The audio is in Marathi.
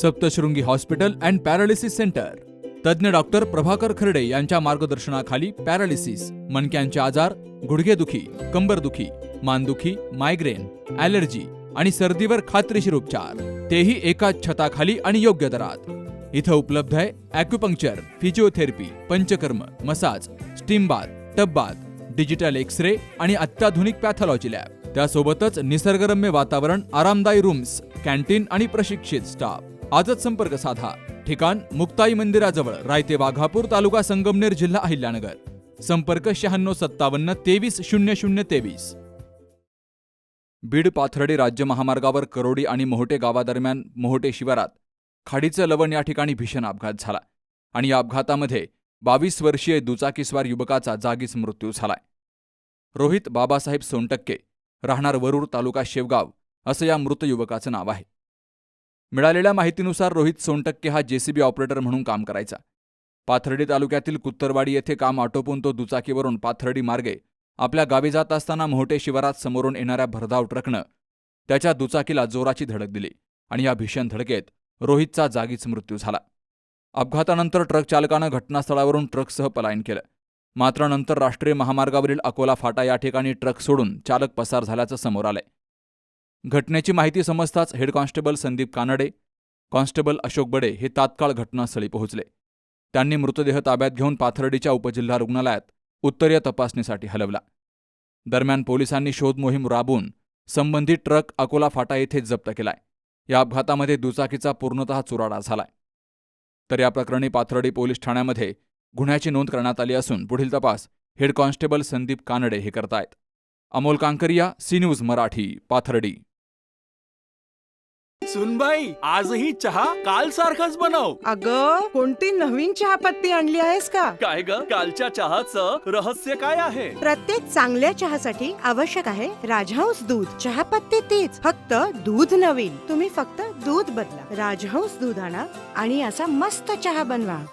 Saptashrungi hospital and paralysis centre. तज्ज्ञ डॉक्टर प्रभाकर खर्डे यांच्या मार्गदर्शनाखाली पॅरालिसिस, मणक्यांचे आजार, गुडघेदुखी, कंबरदुखी, मानदुखी, मायग्रेन, ॲलर्जी आणि सर्दीवर खात्रीशीर उपचार, तेही एकाच छताखाली आणि योग्य दरात. इथं उपलब्ध आहे acupuncture, physiotherapy, panchakarma, massage, steam bath, tub bath, digital x-ray आणि अत्याधुनिक पॅथॉलॉजी लॅब. त्यासोबतच निसर्गरम्य वातावरण, आरामदायी रूम्स, कॅन्टीन आणि प्रशिक्षित स्टाफ. आजच संपर्क साधा. ठिकाण मुक्ताई मंदिराजवळ, रायते वाघापूर, तालुका संगमनेर, जिल्हा अहिल्यानगर. संपर्क 9657 230023. बीड पाथर्डी राज्य महामार्गावर करोडी आणि मोहोटे गावादरम्यान मोहोटे शिवारात खाडीचं लवण या ठिकाणी भीषण अपघात झाला आणि या अपघातामध्ये 22 वर्षीय दुचाकीस्वार युवकाचा जागीच मृत्यू झालाय. रोहित बाबासाहेब सोनटक्के, राहणार वरूर, तालुका शेवगाव, असं या मृत युवकाचं नाव आहे. मिळालेल्या माहितीनुसार रोहित सोनटक्के हा जेसीबी ऑपरेटर म्हणून काम करायचा. पाथर्डी तालुक्यातील कुत्तरवाडी येथे काम आटोपून तो दुचाकीवरून पाथर्डी मार्गे आपल्या गावी जात असताना मोहोटे शिवारात समोरून येणाऱ्या भरधाव ट्रकनं त्याच्या दुचाकीला जोराची धडक दिली आणि या भीषण धडकेत रोहितचा जागीच मृत्यू झाला. अपघातानंतर ट्रक चालकानं घटनास्थळावरून ट्रकसह पलायन केलं. मात्र नंतर राष्ट्रीय महामार्गावरील अकोला फाटा या ठिकाणी ट्रक सोडून चालक पसार झाल्याचं समोर आलंय. घटनेची माहिती समजताच head constable Sandeep Kanade, constable Ashok Bade हे तात्काळ घटनास्थळी पोहोचले. त्यांनी मृतदेह ताब्यात घेऊन पाथर्डीच्या उपजिल्हा रुग्णालयात उत्तरीय तपासणीसाठी हलवला. दरम्यान पोलिसांनी शोध मोहीम राबवून संबंधित ट्रक अकोला फाटा येथे जप्त केलाय. या अपघातामध्ये दुचाकीचा पूर्णतः चुराडा झालाय. तर या प्रकरणी पाथर्डी पोलीस ठाण्यामध्ये गुन्ह्याची नोंद करण्यात आली असून पुढील तपास हेड कॉन्स्टेबल संदीप कानडे हे करतायत. Amol Kankaria, C news Marathi, Pathardi. सुनबाई, आजही चहा काल सारखाच बनव. अगं, कोणती नवीन चहापत्ती आणली आहेस का? काय ग, कालच्या चहाचं रहस्य काय आहे? प्रत्येक चांगल्या चहासाठी आवश्यक आहे राजहंस दूध. चहापत्ती तीच, फक्त दूध नवीन. तुम्ही फक्त दूध बदला. राजहंस दूध आणा आणि असा मस्त चहा बनवा.